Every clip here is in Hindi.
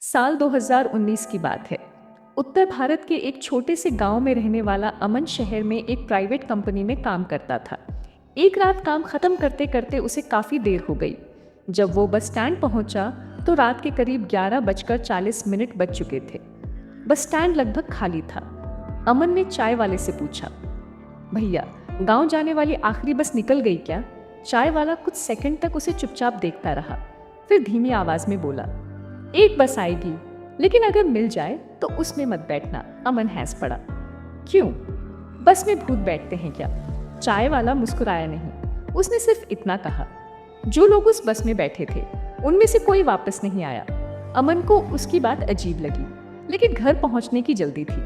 साल 2019 की बात है। उत्तर भारत के एक छोटे से गांव में रहने वाला अमन शहर में एक प्राइवेट कंपनी में काम करता था। एक रात काम खत्म करते करते उसे काफी देर हो गई। जब वो बस स्टैंड पहुंचा तो रात के करीब 11:40 बज चुके थे। बस स्टैंड लगभग खाली था। अमन ने चाय वाले से पूछा, भैया, गांव जाने वाली आखिरी बस निकल गई क्या? चाय वाला कुछ सेकंड तक उसे चुपचाप देखता रहा, फिर धीमी आवाज में बोला, एक बस आएगी, लेकिन अगर मिल जाए तो उसमें मत बैठना। अमन हंस पड़ा। क्यों? बस में भूत बैठते हैं क्या? चाय वाला मुस्कुराया नहीं, उसने सिर्फ इतना कहा, जो लोग उस बस में बैठे थे उनमें से कोई वापस नहीं आया। अमन को उसकी बात अजीब लगी, लेकिन घर पहुंचने की जल्दी थी।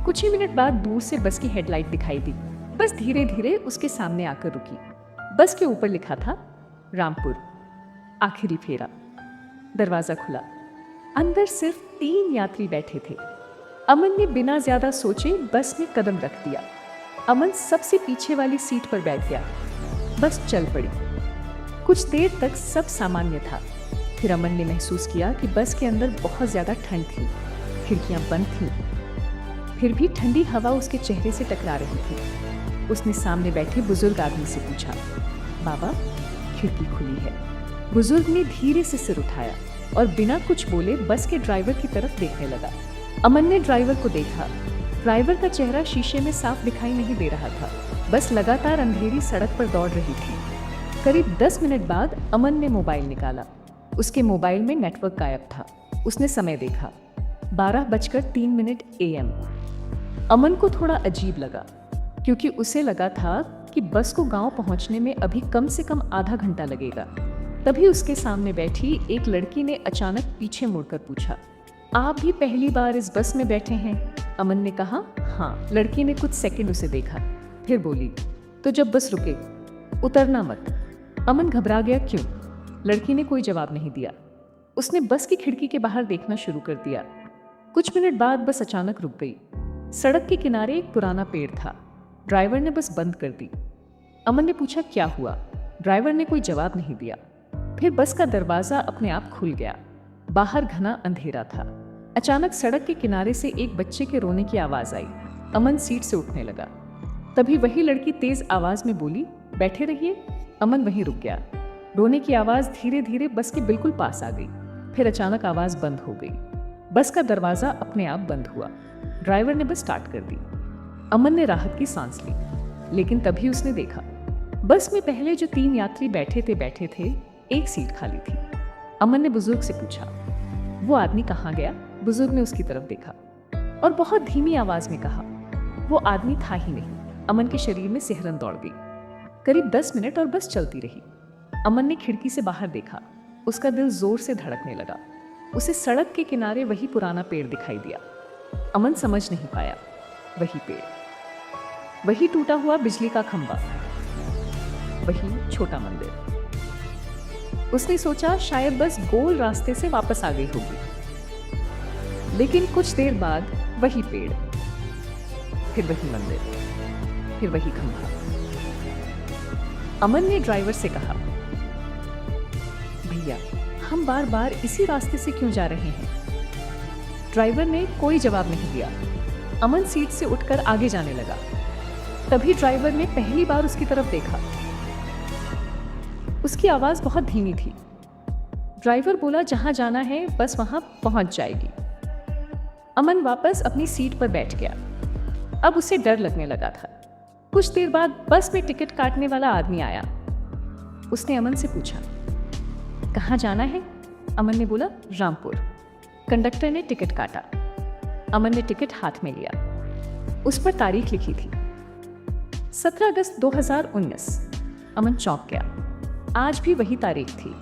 कुछ ही मिनट बाद दूर से बस की हेडलाइट दिखाई दी। बस धीरे धीरे उसके सामने आकर रुकी। बस के ऊपर लिखा था, रामपुर, आखिरी फेरा। दरवाजा खुला। अंदर सिर्फ 3 यात्री बैठे थे। अमन ने बिना ज्यादा सोचे बस में कदम रख दिया। अमन सबसे पीछे वाली सीट पर बैठ गया। बस चल पड़ी। कुछ देर तक सब सामान्य था। फिर अमन ने महसूस किया कि बस के अंदर बहुत ज्यादा ठंड थी। खिड़कियां बंद थीं। फिर भी ठंडी हवा उसके चेहरे से टकरा रही थी। उसने सामने बैठे बुजुर्ग आदमी से पूछा, बाबा, खिड़की खुली है? बुजुर्ग ने धीरे से सिर उठाया और बिना कुछ बोले बस के ड्राइवर की तरफ देखने लगा। अमन ने ड्राइवर को देखा। ड्राइवर का चेहरा शीशे में साफ दिखाई नहीं दे रहा था। बस लगातार अंधेरी सड़क पर दौड़ रही थी। करीब 10 मिनट बाद अमन ने मोबाइल निकाला। उसके मोबाइल में नेटवर्क गायब था। उसने समय देखा, 12:03 AM। अमन को थोड़ा अजीब लगा, क्योंकि उसे लगा था कि बस को गांव पहुंचने में अभी कम से कम आधा घंटा लगेगा। तभी उसके सामने बैठी एक लड़की ने अचानक पीछे मुड़कर पूछा, आप भी पहली बार इस बस में बैठे हैं? अमन ने कहा, हाँ। लड़की ने कुछ सेकंड उसे देखा, फिर बोली, तो जब बस रुके उतरना मत। अमन घबरा गया। क्यों? लड़की ने कोई जवाब नहीं दिया। उसने बस की खिड़की के बाहर देखना शुरू कर दिया। कुछ मिनट बाद बस अचानक रुक गई। सड़क के किनारे एक पुराना पेड़ था। ड्राइवर ने बस बंद कर दी। अमन ने पूछा, क्या हुआ? ड्राइवर ने कोई जवाब नहीं दिया। फिर बस का दरवाजा अपने आप खुल गया। बाहर घना अंधेरा था। अचानक सड़क के किनारे से एक बच्चे के रोने की आवाज आई। अमन सीट से उठने लगा। तभी वही लड़की तेज आवाज में बोली, बैठे रहिए। अमन वहीं रुक गया। रोने की आवाज धीरे धीरे बस के बिल्कुल पास आ गई। फिर अचानक आवाज बंद हो गई। बस का दरवाजा अपने आप बंद हुआ। ड्राइवर ने बस स्टार्ट कर दी। अमन ने राहत की सांस ली, लेकिन तभी उसने देखा, बस में पहले जो 3 यात्री बैठे थे, एक सीट खाली थी। अमन ने बुजुर्ग से पूछा, वो आदमी कहाँ गया? बुजुर्ग ने उसकी तरफ देखा और बहुत धीमी आवाज में कहा, वो आदमी था ही नहीं। अमन के शरीर में सिहरन दौड़ गई। करीब 10 मिनट और बस चलती रही। अमन ने खिड़की से बाहर देखा। उसका दिल जोर से धड़कने लगा। उसे सड़क के किनारे वही पुराना पेड़ दिखाई दिया। अमन समझ नहीं पाया, वही पेड़, वही टूटा हुआ बिजली का खंभा, वही छोटा मंदिर। उसने सोचा शायद बस गोल रास्ते से वापस आ गई होगी। लेकिन कुछ देर बाद वही पेड़, फिर वही मंदिर, फिर वही खंभा। अमन ने ड्राइवर से कहा, भैया, हम बार बार इसी रास्ते से क्यों जा रहे हैं? ड्राइवर ने कोई जवाब नहीं दिया। अमन सीट से उठकर आगे जाने लगा। तभी ड्राइवर ने पहली बार उसकी तरफ देखा। उसकी आवाज बहुत धीमी थी। ड्राइवर बोला, जहां जाना है बस वहां पहुंच जाएगी। अमन वापस अपनी सीट पर बैठ गया। अब उसे डर लगने लगा था। कुछ देर बाद बस में टिकट काटने वाला आदमी आया। उसने अमन से पूछा, कहां जाना है? अमन ने बोला, रामपुर। कंडक्टर ने टिकट काटा। अमन ने टिकट हाथ में लिया। उस पर तारीख लिखी थी, 17 अगस्त 2019। अमन चौंक गया। आज भी वही तारीख थी,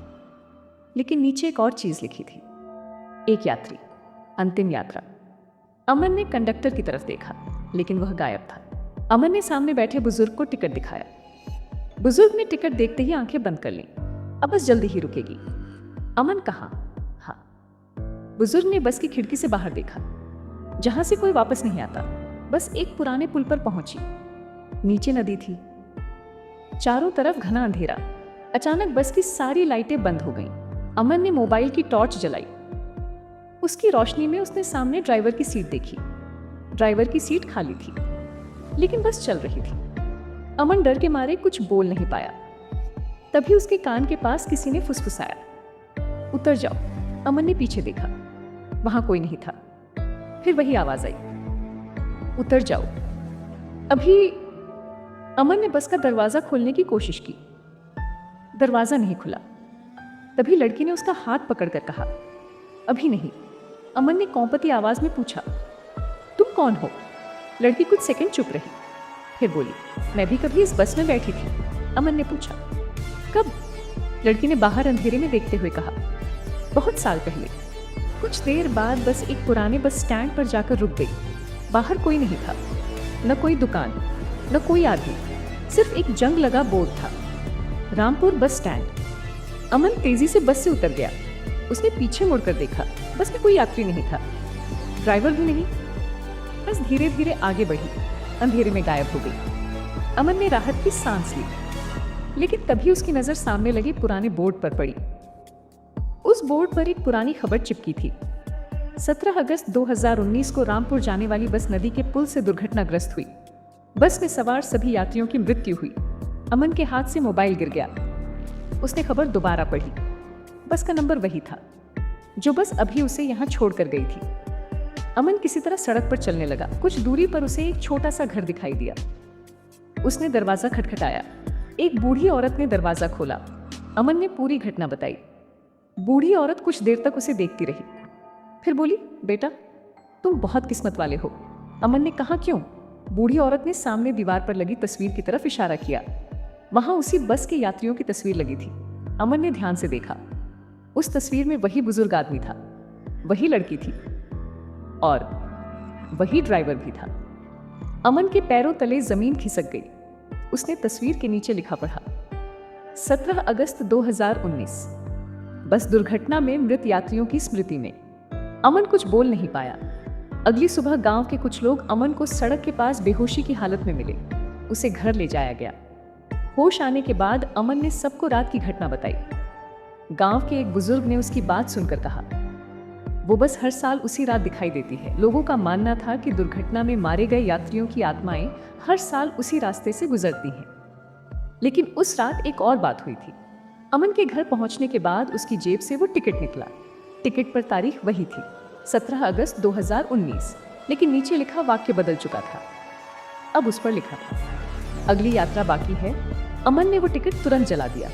लेकिन नीचे एक और चीज लिखी थी, एक यात्री, अंतिम यात्रा। अमन ने कंडक्टर की तरफ देखा, लेकिन वह गायब था। अमन ने सामने बैठे बुजुर्ग को टिकट दिखाया। बुजुर्ग ने टिकट देखते ही आंखें बंद कर लीं। अब बस जल्दी ही रुकेगी। अमन कहाँ? हाँ। बुजुर्ग ने बस की खिड़की से बाहर देखा, जहां से कोई वापस नहीं आता। बस एक पुराने पुल पर पहुंची। नीचे नदी थी, चारों तरफ घना अंधेरा। अचानक बस की सारी लाइटें बंद हो गईं। अमन ने मोबाइल की टॉर्च जलाई। उसकी रोशनी में उसने सामने ड्राइवर की सीट देखी। ड्राइवर की सीट खाली थी, लेकिन बस चल रही थी। अमन डर के मारे कुछ बोल नहीं पाया। तभी उसके कान के पास किसी ने फुसफुसाया, उतर जाओ। अमन ने पीछे देखा, वहां कोई नहीं था। फिर वही आवाज आई, उतर जाओ। अभी अमन ने बस का दरवाजा खोलने की कोशिश की। दरवाजा नहीं खुला। तभी लड़की ने उसका हाथ पकड़कर कहा, अभी नहीं। अमन ने कौंपती आवाज में पूछा, तुम कौन हो? लड़की कुछ सेकंड चुप रही, फिर बोली, मैं भी कभी इस बस में बैठी थी। अमन ने पूछा, कब? लड़की ने बाहर अंधेरे में देखते हुए कहा, बहुत साल पहले। कुछ देर बाद बस एक पुराने बस स्टैंड पर जाकर रुक गई। बाहर कोई नहीं था, न कोई दुकान, न कोई आदमी, सिर्फ एक जंग लगा बोर्ड था, रामपुर बस स्टैंड। अमन तेजी से बस से उतर गया। उसने पीछे मुड़कर देखा, बस में कोई यात्री नहीं था, ड्राइवर भी नहीं। बस धीरे धीरे आगे बढ़ी, अंधेरे में गायब हो गई। अमन ने राहत की सांस ली, लेकिन तभी उसकी नजर सामने लगे पुराने बोर्ड पर पड़ी। उस बोर्ड पर एक पुरानी खबर चिपकी थी, 17 अगस्त 2019 को रामपुर जाने वाली बस नदी के पुल से दुर्घटनाग्रस्त हुई। बस में सवार सभी यात्रियों की मृत्यु हुई। अमन के हाथ से मोबाइल गिर गया। उसने खबर दोबारा पढ़ी। बस का नंबर वही था जो बस अभी उसे यहाँ छोड़कर गई थी। अमन किसी तरह सड़क पर चलने लगा। कुछ दूरी पर उसे एक छोटा सा घर दिखाई दिया। उसने दरवाजा खटखटाया। एक बूढ़ी औरत ने दरवाजा खोला। अमन ने पूरी घटना बताई। बूढ़ी औरत कुछ देर तक उसे देखती रही, फिर बोली, बेटा तुम बहुत किस्मत वाले हो। अमन ने कहा, क्यों? बूढ़ी औरत ने सामने दीवार पर लगी तस्वीर की तरफ इशारा किया। वहां उसी बस के यात्रियों की तस्वीर लगी थी। अमन ने ध्यान से देखा। उस तस्वीर में वही बुजुर्ग आदमी था, वही लड़की थी और वही ड्राइवर भी था। अमन के पैरों तले जमीन खिसक गई। उसने तस्वीर के नीचे लिखा पढ़ा, 17 अगस्त 2019, बस दुर्घटना में मृत यात्रियों की स्मृति में। अमन कुछ बोल नहीं पाया। अगली सुबह गांव के कुछ लोग अमन को सड़क के पास बेहोशी की हालत में मिले। उसे घर ले जाया गया। होश आने के बाद अमन ने सबको रात की घटना बताई। गांव के एक बुजुर्ग ने उसकी बात सुनकर कहा, वो बस हर साल उसी रात दिखाई देती है। लोगों का मानना था कि दुर्घटना में मारे गए यात्रियों की आत्माएं हर साल उसी रास्ते से गुजरती हैं। लेकिन उस रात एक और बात हुई थी। अमन के घर पहुंचने के बाद उसकी जेब से वो टिकट निकला। टिकट पर तारीख वही थी, 17 अगस्त 2019, लेकिन नीचे लिखा वाक्य बदल चुका था। अब उस पर लिखा था, अगली यात्रा बाकी है। अमन ने वो टिकट तुरंत जला दिया।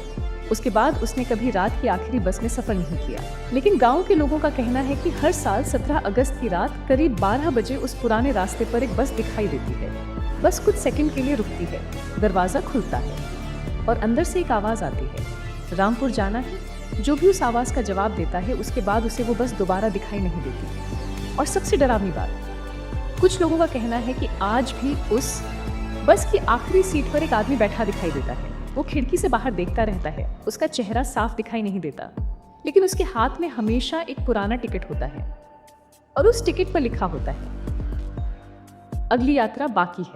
उसके बाद उसने कभी रात की आखिरी बस में सफर नहीं किया। लेकिन गांव के लोगों का कहना है कि हर साल 17 अगस्त की रात करीब 12 बजे उस पुराने रास्ते पर एक बस दिखाई देती है। बस कुछ सेकंड के लिए रुकती है, दरवाजा खुलता है और अंदर से एक आवाज आती है, रामपुर जाना है। जो भी उस आवाज का जवाब देता है, उसके बाद उसे वो बस दोबारा दिखाई नहीं देती। और सबसे डरावनी बात, कुछ लोगों का कहना है कि आज भी उस बस की आखिरी सीट पर एक आदमी बैठा दिखाई देता है। वो खिड़की से बाहर देखता रहता है। उसका चेहरा साफ दिखाई नहीं देता, लेकिन उसके हाथ में हमेशा एक पुराना टिकट होता है और उस टिकट पर लिखा होता है, अगली यात्रा बाकी है।